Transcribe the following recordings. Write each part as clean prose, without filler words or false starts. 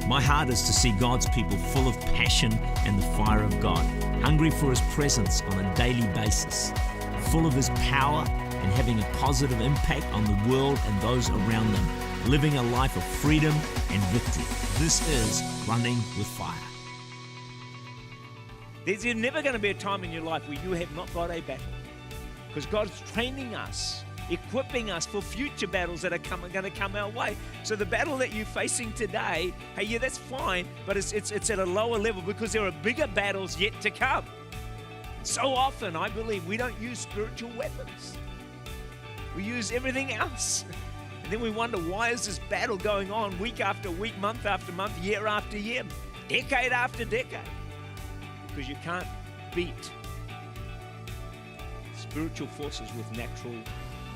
My heart is to see God's people full of passion and the fire of God, hungry for His presence on a daily basis, full of His power and having a positive impact on the world and those around them, living a life of freedom and victory. This is Running with Fire. There's never going to be a time in your life where you have not got a battle, because God's training us, equipping us for future battles that are going to come our way. So the battle that you're facing today, hey, yeah, that's fine, but it's at a lower level because there are bigger battles yet to come. So often, I believe, we don't use spiritual weapons. We use everything else. And then we wonder, why is this battle going on week after week, month after month, year after year, decade after decade? Because you can't beat spiritual forces with natural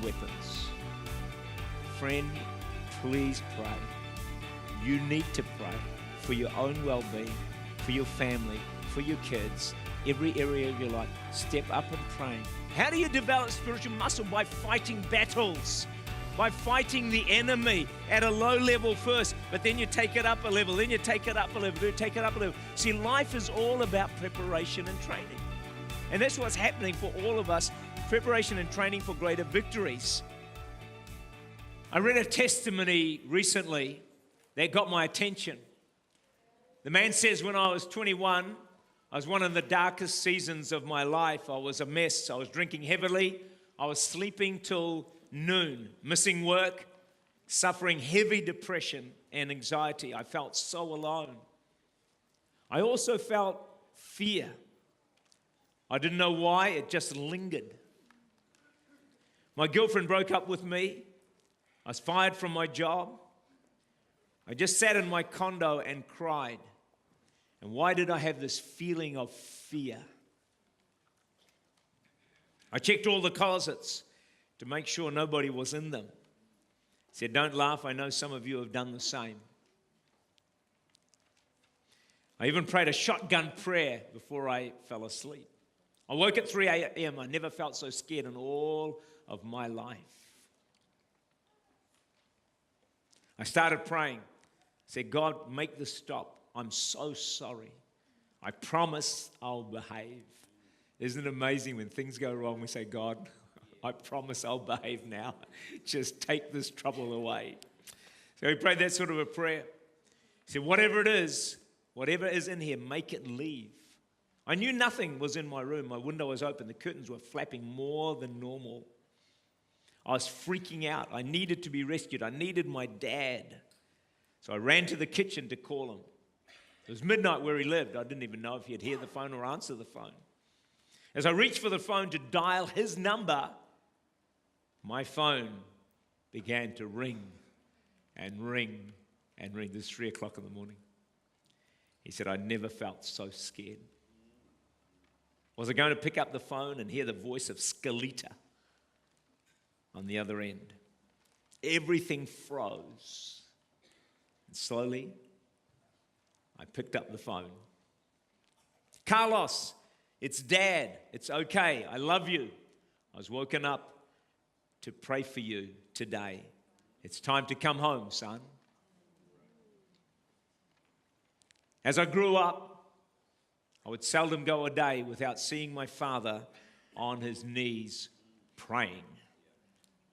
weapons. Friend, please pray. You need to pray for your own well-being, for your family, for your kids, every area of your life. Step up and pray. How do you develop spiritual muscle? By fighting battles, by fighting the enemy at a low level first, but then you take it up a level, then you take it up a level, then you take it up a level. See, life is all about preparation and training. And that's what's happening for all of us, preparation and training for greater victories. I read a testimony recently that got my attention. The man says, when I was 21, I was one of the darkest seasons of my life. I was a mess. I was drinking heavily. I was sleeping till noon, missing work, suffering heavy depression and anxiety. I felt so alone. I also felt fear. I didn't know why, it just lingered. My girlfriend broke up with me. I was fired from my job. I just sat in my condo and cried. And why did I have this feeling of fear? I checked all the closets to make sure nobody was in them. I said, don't laugh, I know some of you have done the same. I even prayed a shotgun prayer before I fell asleep. I woke at 3 a.m. I never felt so scared in all of my life. I started praying. I said, God, make this stop. I'm so sorry. I promise I'll behave. Isn't it amazing when things go wrong, we say, God, I promise I'll behave now. Just take this trouble away. So we prayed that sort of a prayer. He said, whatever is in here, make it leave. I knew nothing was in my room. My window was open. The curtains were flapping more than normal. I was freaking out. I needed to be rescued. I needed my dad. So I ran to the kitchen to call him. It was midnight where he lived. I didn't even know if he'd hear the phone or answer the phone. As I reached for the phone to dial his number, my phone began to ring and ring and ring. This is 3 o'clock in the morning. He said, I never felt so scared. Was I going to pick up the phone and hear the voice of Skeleta on the other end? Everything froze. And slowly, I picked up the phone. Carlos, it's Dad. It's okay. I love you. I was woken up to pray for you today. It's time to come home, son. As I grew up, I would seldom go a day without seeing my father on his knees praying.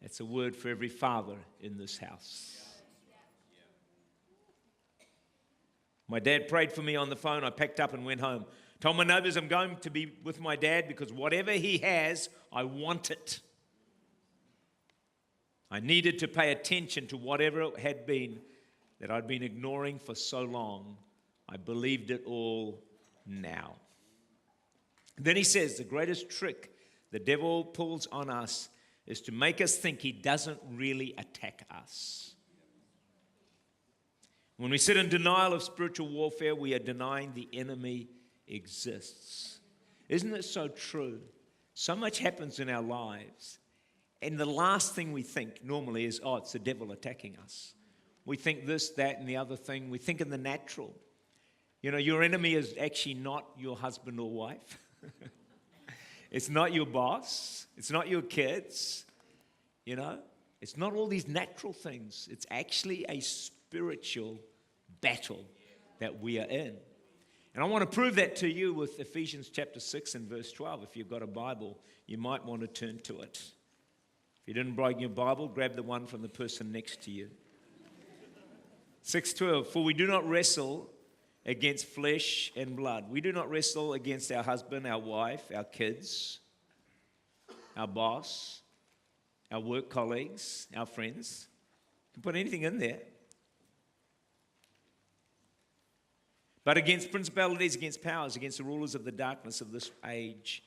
That's a word for every father in this house. My dad prayed for me on the phone. I packed up and went home. Told my neighbors I'm going to be with my dad because whatever he has, I want it. I needed to pay attention to whatever it had been that I'd been ignoring for so long. I believed it all now. Then he says the greatest trick the devil pulls on us is to make us think he doesn't really attack us. When we sit in denial of spiritual warfare, we are denying the enemy exists. Isn't it so true? So much happens in our lives, and the last thing we think normally is, oh, it's the devil attacking us. We think this, that, and the other thing. We think in the natural. You know, your enemy is actually not your husband or wife. It's not your boss. It's not your kids. You know, it's not all these natural things. It's actually a spiritual battle that we are in. And I want to prove that to you with Ephesians chapter 6 and verse 12. If you've got a Bible, you might want to turn to it. If you didn't bring your Bible, grab the one from the person next to you. 6:12, for we do not wrestle against flesh and blood. We do not wrestle against our husband, our wife, our kids, our boss, our work colleagues, our friends. You can put anything in there. But against principalities, against powers, against the rulers of the darkness of this age,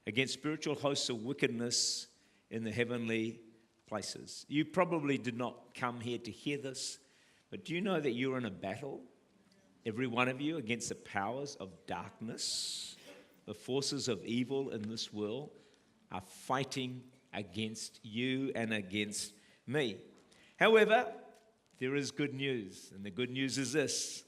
against spiritual hosts of wickedness in the heavenly places. You probably did not come here to hear this, but do you know that you're in a battle, every one of you, against the powers of darkness? The forces of evil in this world are fighting against you and against me. However, there is good news, and the good news is this.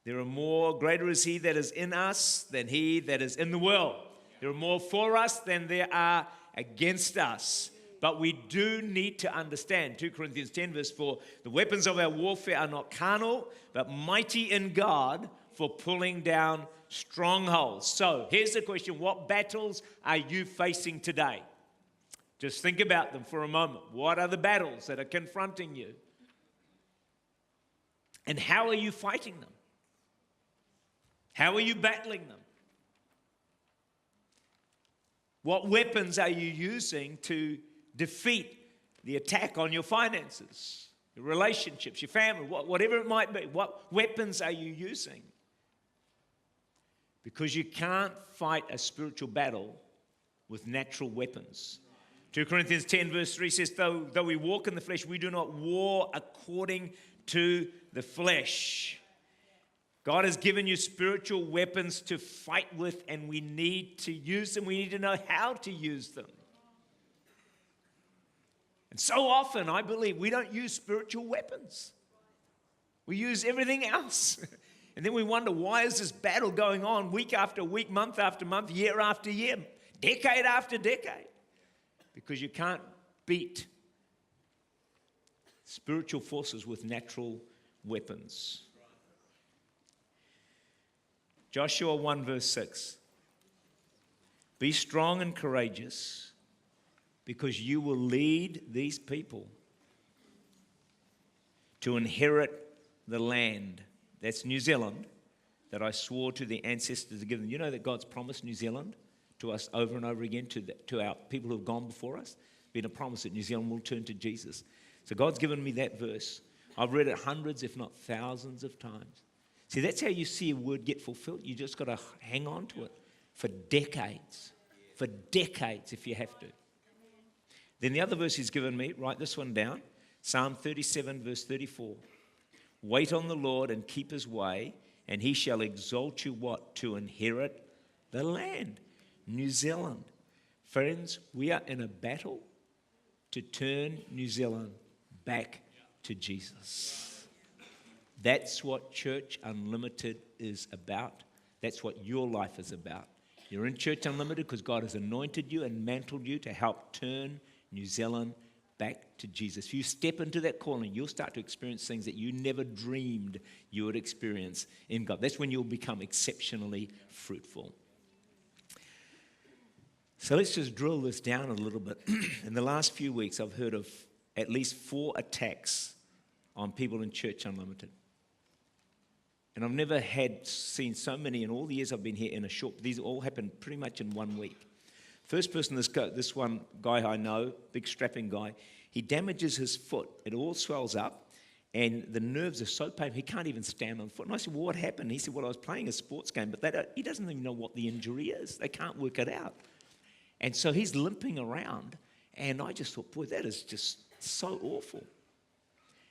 Greater is he that is in us than he that is in the world. There are more for us than there are against us. But we do need to understand, 2 Corinthians 10 verse 4, the weapons of our warfare are not carnal, but mighty in God for pulling down strongholds. So here's the question, what battles are you facing today? Just think about them for a moment. What are the battles that are confronting you? And how are you fighting them? How are you battling them? What weapons are you using to defeat the attack on your finances, your relationships, your family, whatever it might be? What weapons are you using? Because you can't fight a spiritual battle with natural weapons. 2 Corinthians 10 verse 3 says, though we walk in the flesh, we do not war according to the flesh. God has given you spiritual weapons to fight with, and we need to use them. We need to know how to use them. And so often, I believe, we don't use spiritual weapons. We use everything else. And then we wonder, why is this battle going on week after week, month after month, year after year, decade after decade? Because you can't beat spiritual forces with natural weapons. Joshua 1 verse 6. Be strong and courageous, because you will lead these people to inherit the land, that's New Zealand, that I swore to the ancestors to give them. You know that God's promised New Zealand to us over and over again, to our people who have gone before us. It's been a promise that New Zealand will turn to Jesus. So God's given me that verse. I've read it hundreds, if not thousands of times. See, that's how you see a word get fulfilled. You just got to hang on to it for decades if you have to. Then the other verse he's given me, write this one down, Psalm 37 verse 34. Wait on the Lord and keep his way, and he shall exalt you what? To inherit the land. New Zealand. Friends, we are in a battle to turn New Zealand back to Jesus. That's what Church Unlimited is about. That's what your life is about. You're in Church Unlimited because God has anointed you and mantled you to help turn New Zealand back to Jesus. If you step into that calling, you'll start to experience things that you never dreamed you would experience in God. That's when you'll become exceptionally fruitful. So let's just drill this down a little bit. In the last few weeks, I've heard of at least 4 attacks on people in Church Unlimited. And I've never seen so many in all the years I've been here in a short. These all happened pretty much in 1 week. First person, this one guy I know, big strapping guy, he damages his foot. It all swells up, and the nerves are so painful, he can't even stand on foot. And I said, well, what happened? He said, well, I was playing a sports game, but he doesn't even know what the injury is. They can't work it out. And so he's limping around, and I just thought, boy, that is just so awful.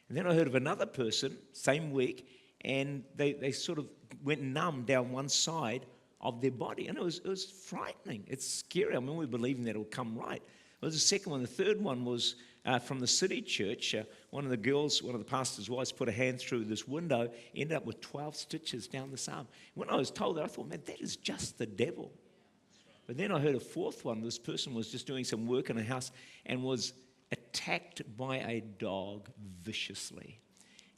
And then I heard of another person, same week, and they sort of went numb down one side of their body. And it was frightening. It's scary. I mean, we're believing that it'll come right. It was the second one. The third one was from the city church. One of the girls, one of the pastor's wives, put a hand through this window, ended up with 12 stitches down the arm. When I was told that, I thought, man, that is just the devil. But then I heard a fourth one. This person was just doing some work in a house and was attacked by a dog viciously.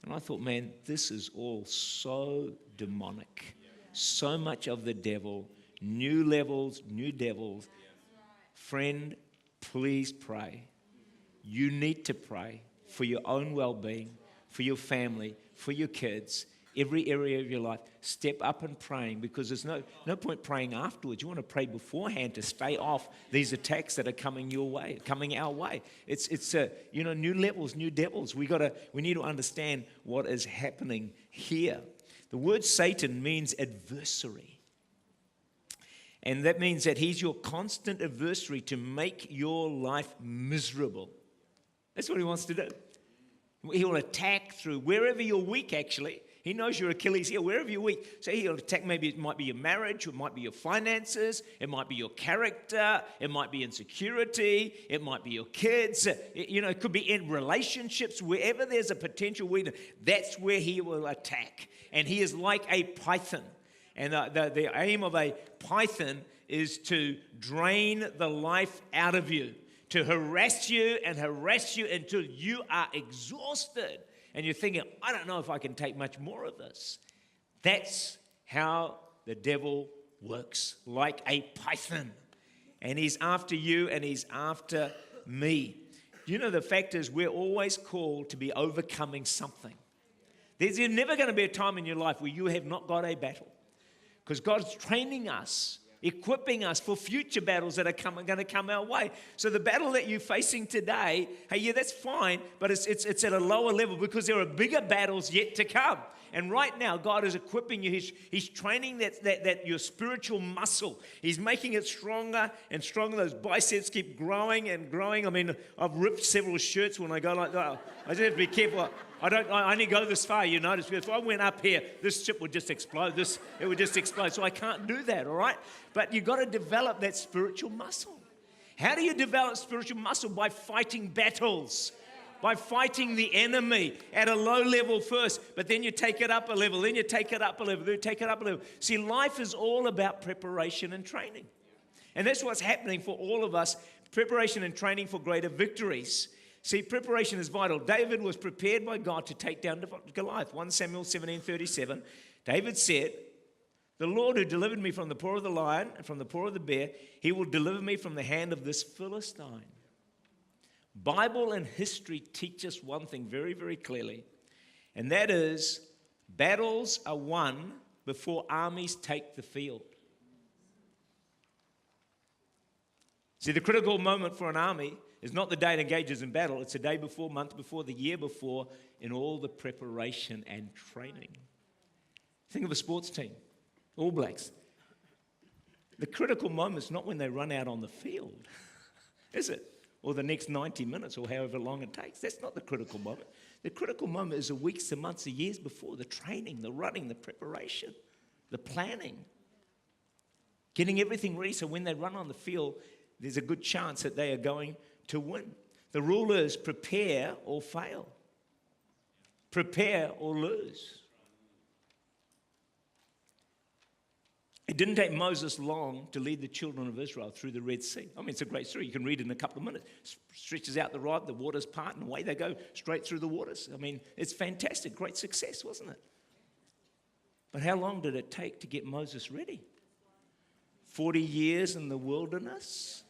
And I thought, man, this is all so demonic. So much of the devil, new levels, new devils. Friend, please pray. You need to pray for your own well-being, for your family, for your kids, every area of your life. Step up and praying, because there's no point praying afterwards. You want to pray beforehand to stay off these attacks that are coming your way, coming our way. It's new levels, new devils. We need to understand what is happening here. The word Satan means adversary. And that means that he's your constant adversary to make your life miserable. That's what he wants to do. He will attack through wherever you're weak, actually. He knows your Achilles heel, wherever you're weak. So he'll attack, maybe it might be your marriage, it might be your finances, it might be your character, it might be insecurity, it might be your kids. It could be in relationships. Wherever there's a potential weakness, that's where he will attack. And he is like a python. And the aim of a python is to drain the life out of you, to harass you until you are exhausted. And you're thinking, I don't know if I can take much more of this. That's how the devil works, like a python. And he's after you and he's after me. The fact is, we're always called to be overcoming something. There's never going to be a time in your life where you have not got a battle. Because God's training us, equipping us for future battles that are going to come our way. So the battle that you're facing today, hey, yeah, that's fine, but it's at a lower level because there are bigger battles yet to come. And right now, God is equipping you. He's training that your spiritual muscle. He's making it stronger and stronger. Those biceps keep growing and growing. I mean, I've ripped several shirts when I go like that. I just have to be careful. I only go this far, you notice. If I went up here, this ship would just explode. It would just explode. So I can't do that, all right? But you've got to develop that spiritual muscle. How do you develop spiritual muscle? By fighting battles. By fighting the enemy at a low level first, but then you take it up a level, then you take it up a level, then you take it up a level. See, life is all about preparation and training. And that's what's happening for all of us, preparation and training for greater victories. See, preparation is vital. David was prepared by God to take down Goliath. 1 Samuel 17:37. David said, "The Lord who delivered me from the paw of the lion and from the paw of the bear, he will deliver me from the hand of this Philistine." Bible and history teach us one thing very, very clearly, and that is battles are won before armies take the field. See, the critical moment for an army is not the day it engages in battle. It's the day before, month before, the year before, in all the preparation and training. Think of a sports team, All Blacks. The critical moment is not when they run out on the field, is it? Or the next 90 minutes or however long it takes. That's not the critical moment. The critical moment is the weeks, the months, the years before, the training, the running, the preparation, the planning. Getting everything ready so when they run on the field, there's a good chance that they are going to win. The rule is prepare or fail. Prepare or lose. It didn't take Moses long to lead the children of Israel through the Red Sea. I mean, it's a great story. You can read it in a couple of minutes. Stretches out the rod, the waters part, and away they go straight through the waters. I mean, it's fantastic. Great success, wasn't it? But how long did it take to get Moses ready? 40 years in the wilderness,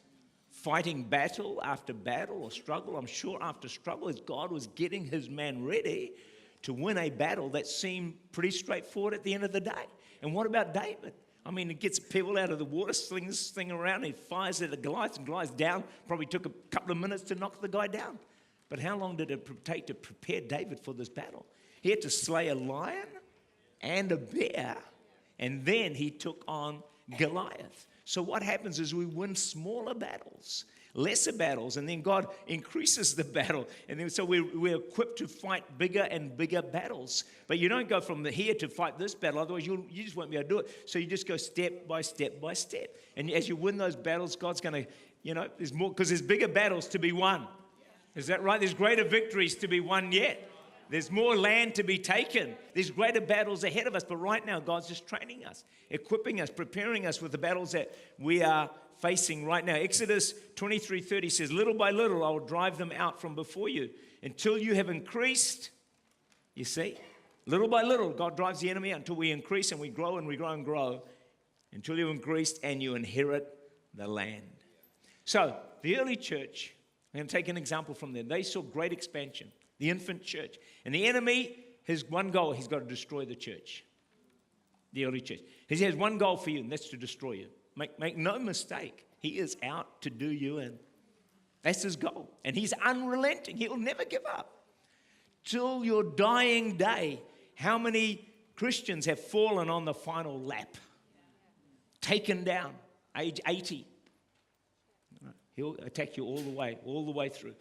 fighting battle after battle or struggle. I'm sure after struggle, as God was getting his man ready to win a battle that seemed pretty straightforward at the end of the day. And what about David? I mean, he gets people out of the water, slings this thing around, he fires at Goliath, and Goliath's down. Probably took a couple of minutes to knock the guy down. But how long did it take to prepare David for this battle? He had to slay a lion and a bear, and then he took on Goliath. So what happens is we win smaller battles, lesser battles, and then God increases the battle. And then so we're equipped to fight bigger and bigger battles. But you don't go from here to fight this battle, otherwise you just won't be able to do it. So you just go step by step by step. And as you win those battles, God's going to, there's more, because there's bigger battles to be won. Is that right? There's greater victories to be won yet. There's more land to be taken. There's greater battles ahead of us. But right now, God's just training us, equipping us, preparing us with the battles that we are facing right now. Exodus 23:30 says, "Little by little, I will drive them out from before you until you have increased You see? Little by little, God drives the enemy out until we increase and we grow and we grow and grow until you increase and you inherit the land. So, the early church, I'm going to take an example from them. They saw great expansion, the infant church. And the enemy, his one goal, he's got to destroy the church, the early church. He has one goal for you, and that's to destroy you. Make no mistake, he is out to do you in. That's his goal. And he's unrelenting. He'll never give up. Till your dying day, how many Christians have fallen on the final lap? Taken down, age 80. He'll attack you all the way through.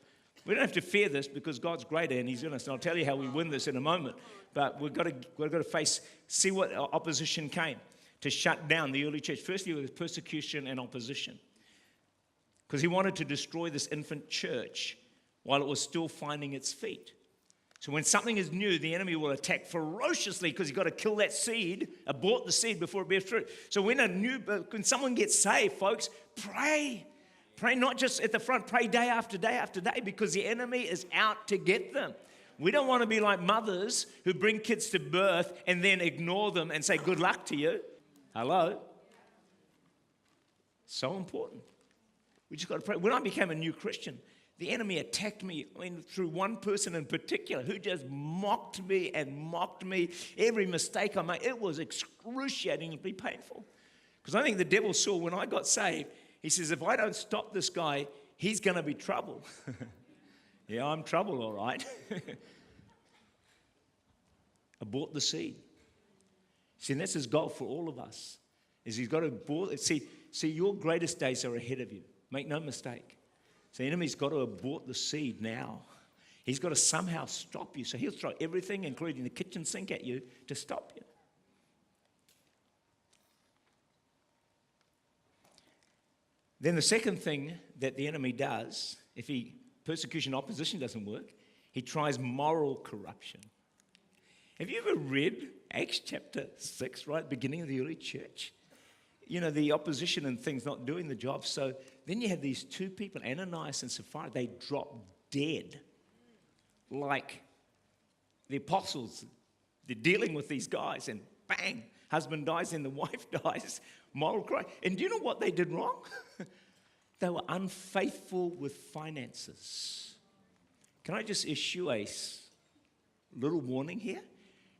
We don't have to fear this because God's greater and he's in us. And I'll tell you how we win this in a moment. But we've got to see what opposition came to shut down the early church. Firstly, it was persecution and opposition. Because he wanted to destroy this infant church while it was still finding its feet. So when something is new, the enemy will attack ferociously because you've got to kill that seed, abort the seed before it bears fruit. So when someone gets saved, folks, pray. Pray not just at the front, pray day after day after day because the enemy is out to get them. We don't want to be like mothers who bring kids to birth and then ignore them and say, good luck to you. Hello? So important. We just got to pray. When I became a new Christian, the enemy attacked me, through one person in particular who just mocked me. Every mistake I made, it was excruciatingly painful. Because I think the devil saw when I got saved, he says, if I don't stop this guy, he's going to be trouble. Yeah, I'm trouble, all right. Abort the seed. See, and that's his goal for all of us, is he's got to abort. See, your greatest days are ahead of you. Make no mistake. So the enemy's got to abort the seed now. He's got to somehow stop you. So he'll throw everything, including the kitchen sink, at you to stop you. Then the second thing that the enemy does, if persecution, opposition doesn't work, he tries moral corruption. Have you ever read Acts chapter 6, right, beginning of the early church? You know, the opposition and things not doing the job. So then you have these two people, Ananias and Sapphira, they drop dead. Like the apostles, they're dealing with these guys and bang, husband dies and the wife dies. Moral crime. And do you know what they did wrong? They were unfaithful with finances. Can I just issue a little warning here?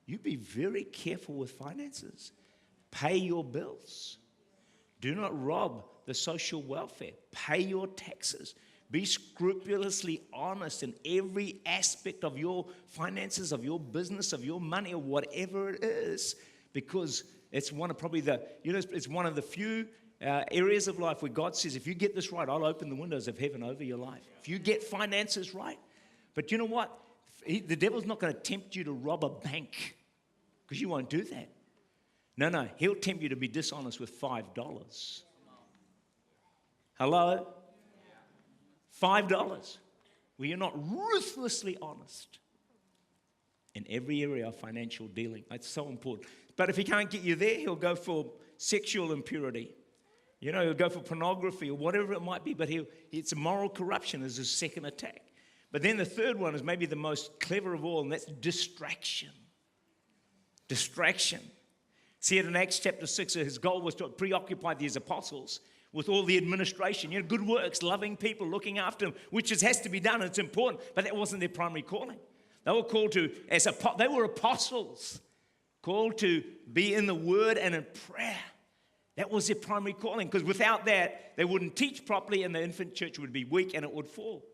You be very careful with finances. Pay your bills. Do not rob the social welfare. Pay your taxes. Be scrupulously honest in every aspect of your finances, of your business, of your money, or whatever it is, because it's one of it's one of the few areas of life where God says, if you get this right, I'll open the windows of heaven over your life. If you get finances right. But you know what? The devil's not going to tempt you to rob a bank because you won't do that. No, he'll tempt you to be dishonest with $5. Hello? $5. Where you're not ruthlessly honest in every area of financial dealing. That's so important. But if he can't get you there, he'll go for sexual impurity. You know, he'll go for pornography or whatever it might be, but it's a moral corruption as his second attack. But then the third one is maybe the most clever of all, and that's distraction. Distraction. See it in Acts chapter 6, his goal was to preoccupy these apostles with all the administration, good works, loving people, looking after them, which has to be done, and it's important, but that wasn't their primary calling. They were called to, they were apostles, called to be in the word and in prayer. That was their primary calling, because without that, they wouldn't teach properly and the infant church would be weak and it would fall.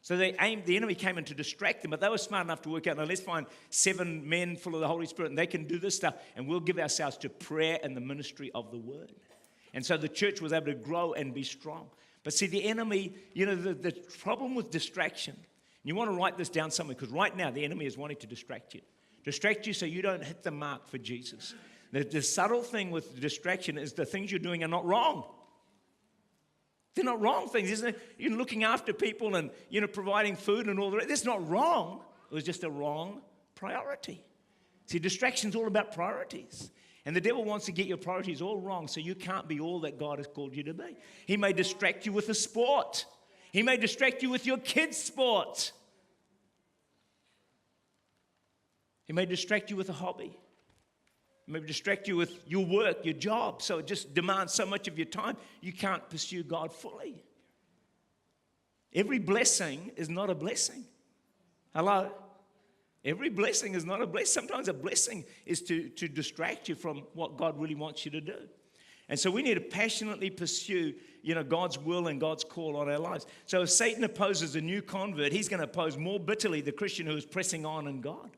So the enemy came in to distract them, but they were smart enough to work out, now let's find 7 men full of the Holy Spirit and they can do this stuff, and we'll give ourselves to prayer and the ministry of the word. And so the church was able to grow and be strong. But see, the enemy, the problem with distraction, you want to write this down somewhere, because right now the enemy is wanting to distract you so you don't hit the mark for Jesus. The subtle thing with distraction is the things you're doing are not wrong. They're not wrong things, isn't it? You're looking after people and, providing food and all the rest. That's not wrong. It was just a wrong priority. See, distraction's all about priorities. And the devil wants to get your priorities all wrong so you can't be all that God has called you to be. He may distract you with a sport. He may distract you with your kids' sport. He may distract you with a hobby. He may distract you with your work, your job. So it just demands so much of your time, you can't pursue God fully. Every blessing is not a blessing. Hello? Every blessing is not a blessing. Sometimes a blessing is to distract you from what God really wants you to do. And so we need to passionately pursue, God's will and God's call on our lives. So if Satan opposes a new convert, he's going to oppose more bitterly the Christian who is pressing on in God.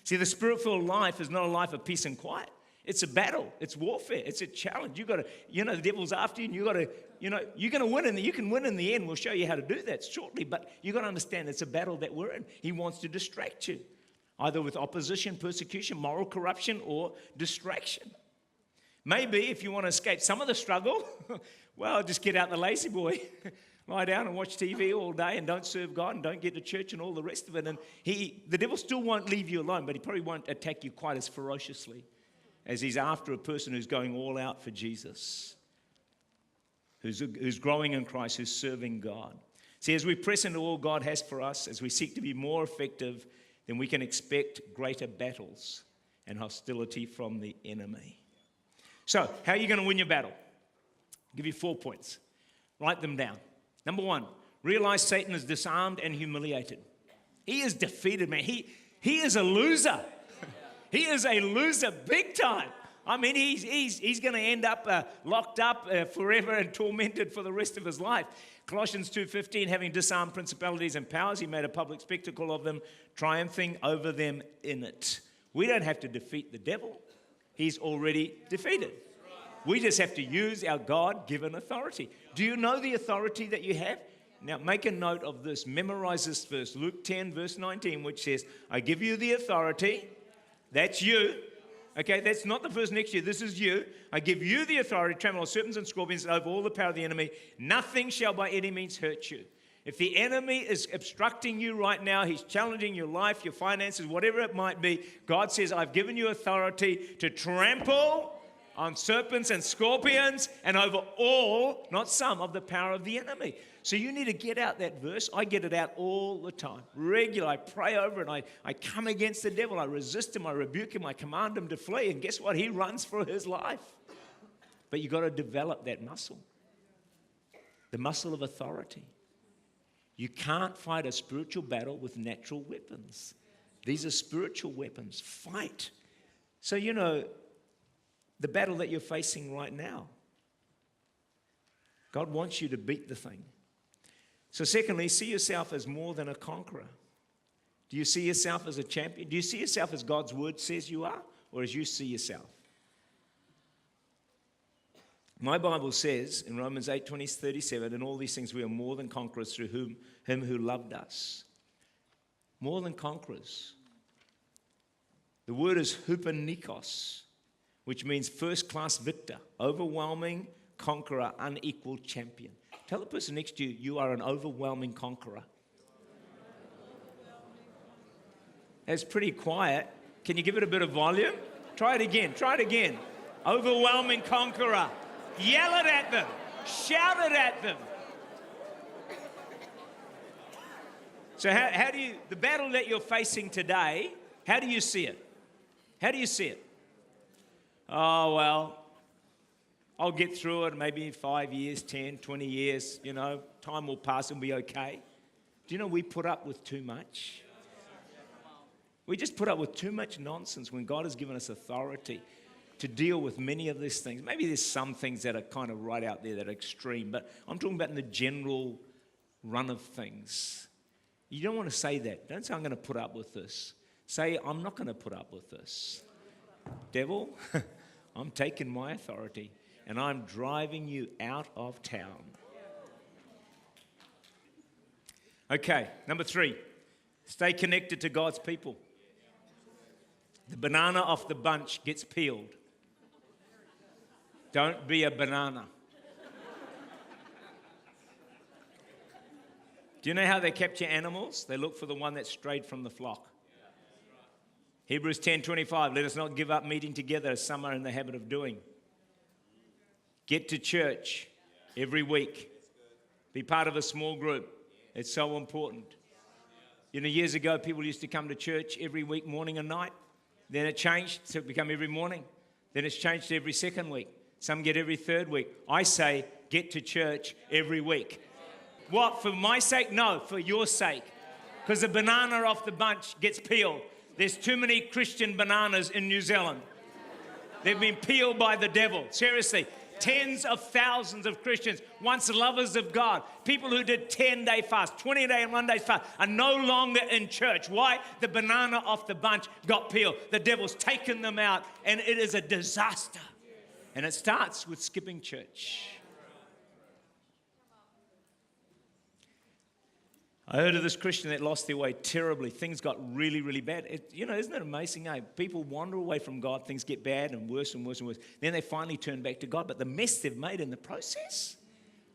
See, the spirit-filled life is not a life of peace and quiet. It's a battle. It's warfare. It's a challenge. You got to, the devil's after you, and you got to, you're going to win, and you can win in the end. We'll show you how to do that shortly. But you got to understand, it's a battle that we're in. He wants to distract you, either with opposition, persecution, moral corruption, or distraction. Maybe if you want to escape some of the struggle, well, just get out the lazy boy. Lie down and watch TV all day and don't serve God and don't get to church and all the rest of it. And the devil still won't leave you alone, but he probably won't attack you quite as ferociously as he's after a person who's going all out for Jesus, who's growing in Christ, who's serving God. See, as we press into all God has for us, as we seek to be more effective, then we can expect greater battles and hostility from the enemy. So, how are you going to win your battle? I'll give you 4 points. Write them down. Number 1, realize Satan is disarmed and humiliated. He is defeated, man. He is a loser. He is a loser big time. I mean, he's going to end up locked up forever and tormented for the rest of his life. Colossians 2:15, having disarmed principalities and powers, he made a public spectacle of them, triumphing over them in it. We don't have to defeat the devil. He's already defeated. We just have to use our God-given authority. Do you know the authority that you have? Now, make a note of this. Memorize this verse, Luke 10, verse 19, which says, I give you the authority. That's you. Okay, that's not the verse next to you. This is you. I give you the authority to trample on serpents and scorpions and over all the power of the enemy. Nothing shall by any means hurt you. If the enemy is obstructing you right now, he's challenging your life, your finances, whatever it might be, God says, I've given you authority to trample on serpents and scorpions and over all, not some, of the power of the enemy. So you need to get out that verse. I get it out all the time. Regular. I pray over it. I come against the devil. I resist him. I rebuke him. I command him to flee. And guess what? He runs for his life. But you've got to develop that muscle. The muscle of authority. You can't fight a spiritual battle with natural weapons. These are spiritual weapons. Fight. So, the battle that you're facing right now, God wants you to beat the thing. So secondly, see yourself as more than a conqueror. Do you see yourself as a champion? Do you see yourself as God's word says you are, or as you see yourself? My Bible says in Romans 8:37, in all these things we are more than conquerors through him who loved us. More than conquerors. The word is hupanikos, which means first-class victor, overwhelming conqueror, unequaled champion. Tell the person next to you, you are an overwhelming conqueror. It's pretty quiet. Can you give it a bit of volume? Try it again. Overwhelming conqueror. Yell it at them. Shout it at them. So how do you, the battle that you're facing today, how do you see it? How do you see it? Oh, well, I'll get through it maybe 5 years, 10, 20 years, time will pass and be okay. Do you know we put up with too much? We just put up with too much nonsense when God has given us authority to deal with many of these things. Maybe there's some things that are kind of right out there that are extreme, but I'm talking about in the general run of things. You don't want to say that. Don't say, I'm going to put up with this. Say, I'm not going to put up with this. Devil, I'm taking my authority and I'm driving you out of town. Okay, number 3, stay connected to God's people. The banana off the bunch gets peeled. Don't be a banana. Do you know how they capture animals? They look for the one that strayed from the flock. Hebrews 10:25, let us not give up meeting together as some are in the habit of doing. Get to church every week. Be part of a small group. It's so important. You know, years ago, people used to come to church every week, morning and night. Then it changed to become every morning. Then it's changed to every second week. Some get every third week. I say, get to church every week. What, for my sake? No, for your sake. Because the banana off the bunch gets peeled. There's too many Christian bananas in New Zealand. They've been peeled by the devil. Seriously. Tens of thousands of Christians, once lovers of God, people who did 10-day fast, 20-day and 1-day fast, are no longer in church. Why? The banana off the bunch got peeled. The devil's taken them out, and it is a disaster. And it starts with skipping church. I heard of this Christian that lost their way terribly. Things got really, really bad. Isn't it amazing? People wander away from God. Things get bad and worse and worse and worse. Then they finally turn back to God. But the mess they've made in the process,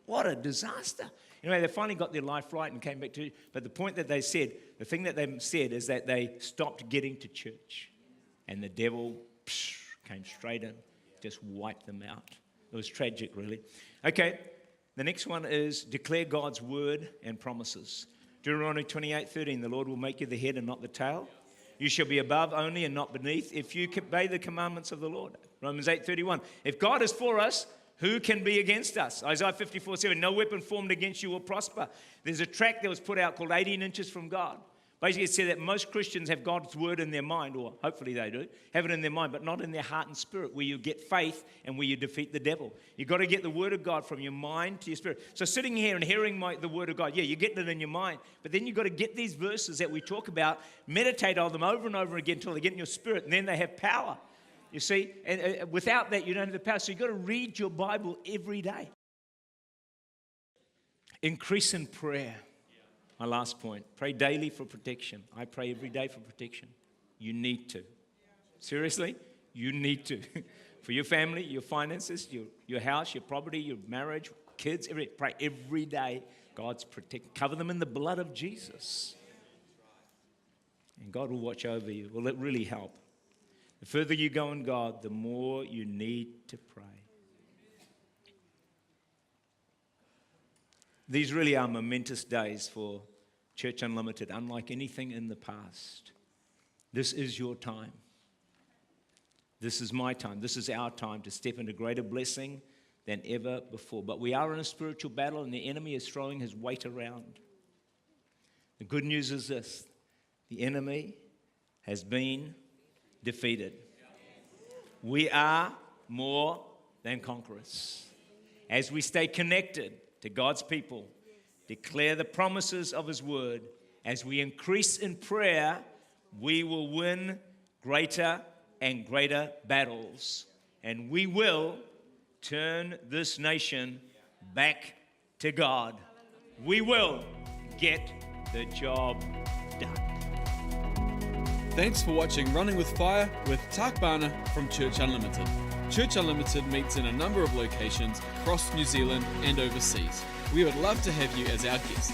what a disaster. They finally got their life right and came back to it. But the thing that they said is that they stopped getting to church. And the devil came straight in, just wiped them out. It was tragic, really. Okay, the next one is declare God's word and promises. Deuteronomy 28:13, the Lord will make you the head and not the tail. You shall be above only and not beneath if you obey the commandments of the Lord. Romans 8:31, if God is for us, who can be against us? Isaiah 54:7, no weapon formed against you will prosper. There's a tract that was put out called 18 Inches from God. Basically, it said that most Christians have God's word in their mind, or hopefully they do, have it in their mind, but not in their heart and spirit, where you get faith and where you defeat the devil. You've got to get the word of God from your mind to your spirit. So sitting here and hearing the word of God, yeah, you're getting it in your mind, but then you've got to get these verses that we talk about, meditate on them over and over again until they get in your spirit, and then they have power. You see, and without that, you don't have the power. So you've got to read your Bible every day. Increase in prayer. My last point, pray daily for protection. I pray every day for protection. You need to. Seriously, you need to. For your family, your finances, your house, your property, your marriage, kids, pray every day. God's protect. Cover them in the blood of Jesus. And God will watch over you. Will it really help? The further you go in God, the more you need to pray. These really are momentous days for Church Unlimited, unlike anything in the past. This is your time. This is my time. This is our time to step into greater blessing than ever before. But we are in a spiritual battle, and the enemy is throwing his weight around. The good news is this: the enemy has been defeated. We are more than conquerors. As we stay connected to God's people, declare the promises of his word, as we increase in prayer, we will win greater and greater battles, and we will turn this nation back to God. We will get the job done. Thanks for watching Running with Fire with Bhana from Church Unlimited. Church Unlimited meets in a number of locations across New Zealand and overseas. We would love to have you as our guest.